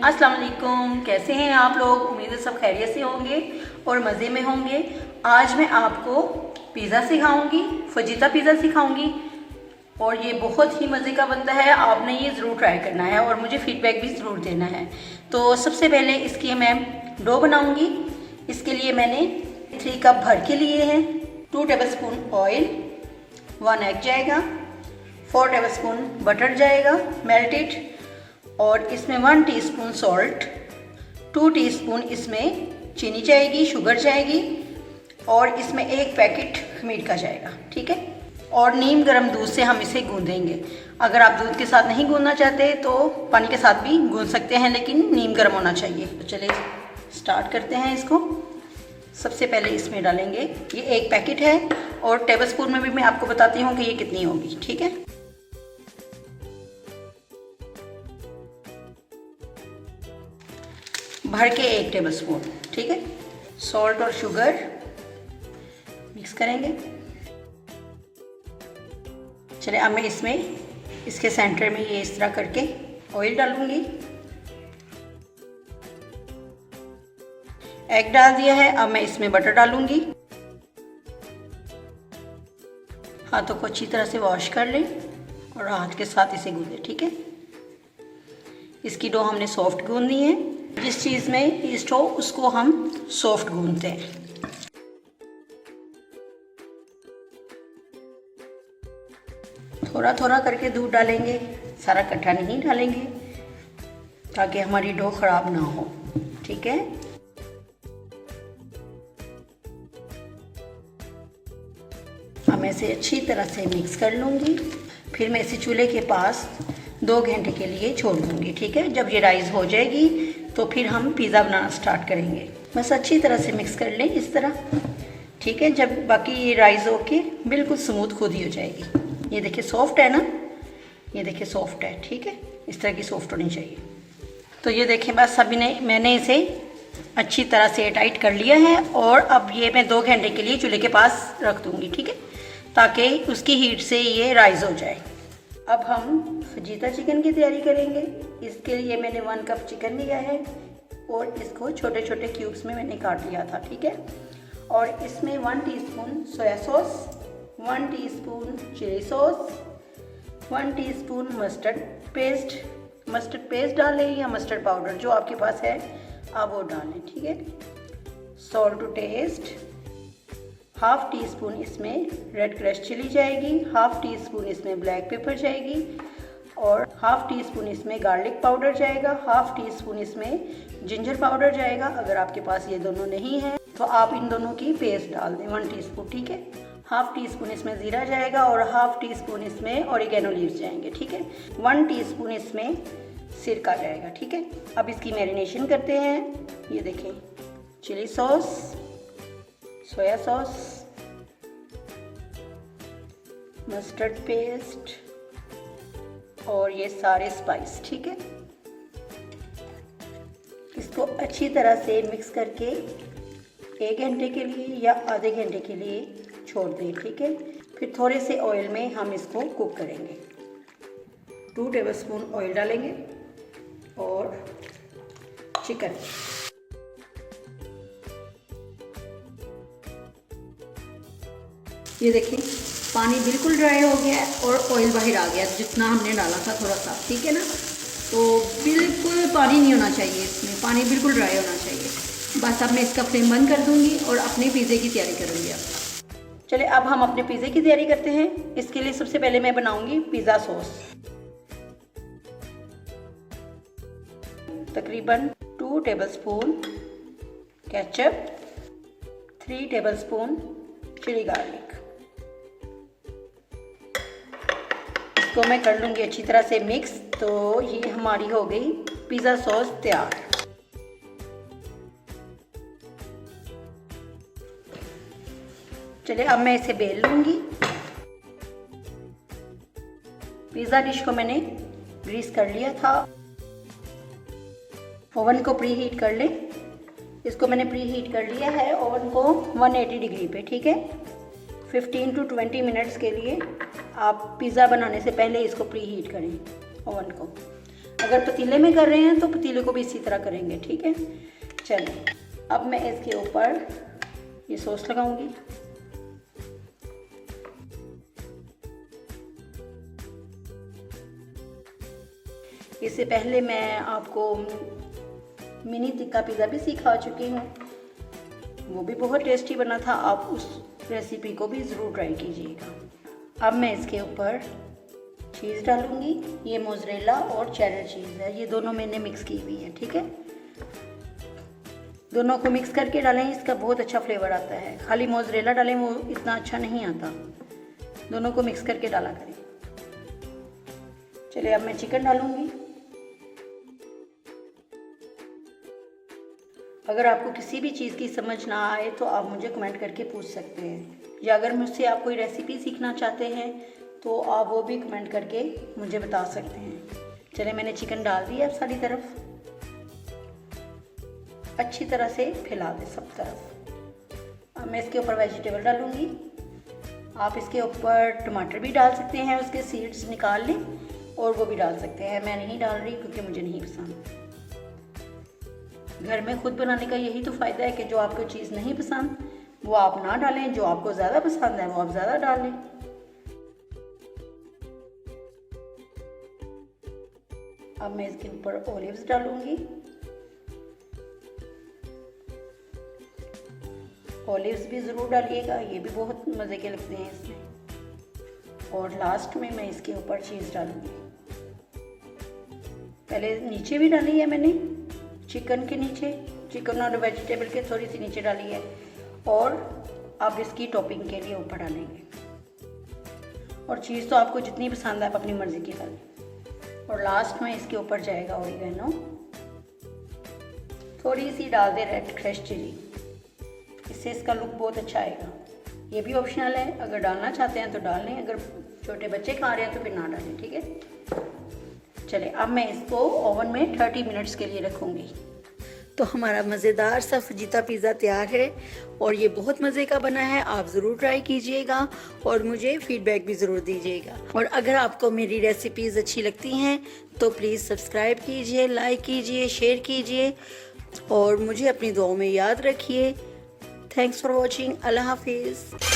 अस्सलाम वालेकुम। कैसे हैं आप लोग? उम्मीद है सब खैरियत से होंगे और मज़े में होंगे। आज मैं आपको पिज़्ज़ा सिखाऊंगी, फजीता पिज़्ज़ा सिखाऊंगी और ये बहुत ही मज़े का बनता है। आपने ये ज़रूर ट्राई करना है और मुझे फीडबैक भी ज़रूर देना है। तो सबसे पहले इसकी मैं डो बनाऊंगी। इसके लिए मैंने 3 कप भर के लिए हैं। 2 टेबलस्पून ऑयल, 1 एग जाएगा, 4 टेबलस्पून बटर जाएगा मेल्टेड, और इसमें 1 टीस्पून सॉल्ट, 2 टीस्पून इसमें चीनी जाएगी, शुगर जाएगी, और इसमें 1 पैकेट खमीर का जाएगा। ठीक है। और नीम गर्म दूध से हम इसे गूंदेंगे। अगर आप दूध के साथ नहीं गूंदना चाहते तो पानी के साथ भी गूंद सकते हैं, लेकिन नीम गर्म होना चाहिए। तो चलिए स्टार्ट करते हैं इसको। सबसे पहले इसमें डालेंगे, ये 1 पैकेट है और टेबलस्पून में भी मैं आपको बताती हूँ कि ये कितनी होगी। ठीक है। भर के 1 टेबलस्पून। ठीक है। सॉल्ट और शुगर मिक्स करेंगे। चलिए अब मैं इसमें इसके सेंटर में ये इस तरह करके ऑयल डालूंगी। एग डाल दिया है। अब मैं इसमें बटर डालूंगी। हाथों को अच्छी तरह से वॉश कर लें और हाथ के साथ इसे गूंदें। ठीक है। इसकी डो हमने सॉफ्ट गूंदनी है। जिस चीज़ में ईस्ट हो उसको हम सॉफ्ट गूंदते हैं। थोड़ा थोड़ा करके दूध डालेंगे, सारा इकट्ठा नहीं डालेंगे ताकि हमारी डो ख़राब ना हो। ठीक है। अब मैं इसे अच्छी तरह से मिक्स कर लूँगी। फिर मैं इसे चूल्हे के पास 2 घंटे के लिए छोड़ दूँगी। ठीक है। जब ये राइस हो जाएगी तो फिर हम पिज़्ज़ा बनाना स्टार्ट करेंगे। बस अच्छी तरह से मिक्स कर लें इस तरह। ठीक है। जब बाकी ये राइस होके बिल्कुल स्मूथ खुद ही हो जाएगी। ये देखिए सॉफ्ट है ना, ये देखिए सॉफ्ट है। ठीक है। इस तरह की सॉफ्ट होनी चाहिए। तो ये देखें बस अभी मैंने इसे अच्छी तरह से टाइट कर लिया है और अब ये मैं 2 घंटे के लिए चूल्हे के पास रख दूँगी। ठीक है। ताकि उसकी हीट से ये राइस हो जाए। अब हम फजीता चिकन की तैयारी करेंगे। इसके लिए मैंने 1 कप चिकन लिया है और इसको छोटे छोटे क्यूब्स में मैंने काट लिया था। ठीक है। और इसमें 1 teaspoon soya sauce, 1 teaspoon chilli sauce, 1 teaspoon mustard paste डालें या मस्टर्ड पाउडर जो आपके पास है आप वो डालें। ठीक है। सॉल्ट टू टेस्ट, 1/2 टीस्पून इसमें रेड क्रश चिली जाएगी, 1/2 टीस्पून इसमें ब्लैक पेपर जाएगी, और 1/2 टीस्पून इसमें गार्लिक पाउडर जाएगा, 1/2 टीस्पून इसमें जिंजर पाउडर जाएगा। अगर आपके पास ये दोनों नहीं है तो आप इन दोनों की पेस्ट डाल दें 1 टीस्पून। ठीक है। 1/2 टीस्पून इसमें ज़ीरा जाएगा और 1/2 टीस्पून इसमें ऑरिगेनो लीव्स जाएंगे। ठीक है। 1 टीस्पून इसमें सिरका जाएगा। ठीक है। अब इसकी मैरिनेशन करते हैं। ये देखें, chilli sauce, soya sauce, mustard paste और ये सारे स्पाइस। ठीक है। इसको अच्छी तरह से मिक्स करके 1 घंटे के लिए या आधे घंटे के लिए छोड़ दें। ठीक है। फिर थोड़े से ऑयल में हम इसको कुक करेंगे। 2 टेबलस्पून ऑयल डालेंगे और चिकन, ये देखिए पानी बिल्कुल ड्राई हो गया है और ऑयल बाहर आ गया जितना हमने डाला था थोड़ा सा। ठीक है ना। तो बिल्कुल पानी नहीं होना चाहिए इसमें, पानी बिल्कुल ड्राई होना चाहिए। बस अब मैं इसका फ्लेम बंद कर दूंगी और अपने पिज़्ज़े की तैयारी करूँगी। अब चलिए अब हम अपने पिज़्ज़े की तैयारी करते हैं। इसके लिए सबसे पहले मैं बनाऊँगी पिज़्ज़ा सॉस। तकरीबन 2 tablespoon ketchup, 3 tablespoon chilli garlic. इसको मैं कर लूँगी अच्छी तरह से मिक्स। तो ये हमारी हो गई पिज़्ज़ा सॉस तैयार। चलिए अब मैं इसे बेल लूँगी। पिज़्ज़ा डिश को मैंने ग्रीस कर लिया था। ओवन को प्री हीट कर लें। इसको मैंने प्री हीट कर लिया है ओवन को 180 डिग्री पे। ठीक है। 15 to 20 मिनट्स के लिए आप पिज़्ज़ा बनाने से पहले इसको प्री हीट करें ओवन को। अगर पतीले में कर रहे हैं तो पतीले को भी इसी तरह करेंगे, ठीक है। चलिए अब मैं इसके ऊपर ये सॉस लगाऊंगी। इससे पहले मैं आपको मिनी टिक्का पिज़्ज़ा भी सिखा चुकी हूँ, वो भी बहुत टेस्टी बना था। आप उस रेसिपी को भी ज़रूर ट्राई कीजिएगा। अब मैं इसके ऊपर चीज़ डालूँगी। ये मोज़रेला और चेडर चीज़ है, ये दोनों मैंने मिक्स की हुई है, ठीक है। दोनों को मिक्स करके डालें, इसका बहुत अच्छा फ्लेवर आता है। खाली मोज़रेला डालें वो इतना अच्छा नहीं आता, दोनों को मिक्स करके डाला करें। चलिए अब मैं चिकन डालूँगी। अगर आपको किसी भी चीज़ की समझ ना आए तो आप मुझे कमेंट करके पूछ सकते हैं, या अगर मुझसे आप कोई रेसिपी सीखना चाहते हैं तो आप वो भी कमेंट करके मुझे बता सकते हैं। चलिए मैंने चिकन डाल दिया अब सारी तरफ, अच्छी तरह से फैला दें सब तरफ। अब मैं इसके ऊपर वेजिटेबल डालूँगी। आप इसके ऊपर टमाटर भी डाल सकते हैं, उसके सीड्स निकाल लें और वो भी डाल सकते हैं। मैं नहीं डाल रही क्योंकि मुझे नहीं पसंद। घर में खुद बनाने का यही तो फ़ायदा है कि जो आपको चीज़ नहीं पसंद वो आप ना डालें, जो आपको ज़्यादा पसंद है वो आप ज़्यादा डालें। अब मैं इसके ऊपर ऑलिव्स डालूंगी। ऑलिव्स भी ज़रूर डालिएगा, ये भी बहुत मज़े के लगते हैं इसमें। और लास्ट में मैं इसके ऊपर चीज़ डालूंगी। पहले नीचे भी डाली है मैंने, चिकन के नीचे, चिकन और वेजिटेबल के थोड़ी सी नीचे डाली है, और अब इसकी टॉपिंग के लिए ऊपर डालेंगे। और चीज़ तो आपको जितनी पसंद है आप अपनी मर्ज़ी की डालें। और लास्ट में इसके ऊपर जाएगा ऑरिगेनो, थोड़ी सी डाल दें रेड क्रश चिली, इससे इसका लुक बहुत अच्छा आएगा। ये भी ऑप्शनल है, अगर डालना चाहते हैं तो डाल लें, अगर छोटे बच्चे खा रहे हैं तो फिर ना डालें, ठीक है। चलिए अब मैं इसको ओवन में 30 मिनट्स के लिए रखूँगी। तो हमारा मज़ेदार सा फजीता पिज़्ज़ा तैयार है और ये बहुत मज़े का बना है। आप ज़रूर ट्राई कीजिएगा और मुझे फ़ीडबैक भी ज़रूर दीजिएगा। और अगर आपको मेरी रेसिपीज़ अच्छी लगती हैं तो प्लीज़ सब्सक्राइब कीजिए, लाइक कीजिए, शेयर कीजिए और मुझे अपनी दुआओं में याद रखिए। Thanks for watching. अल्लाह हाफिज़।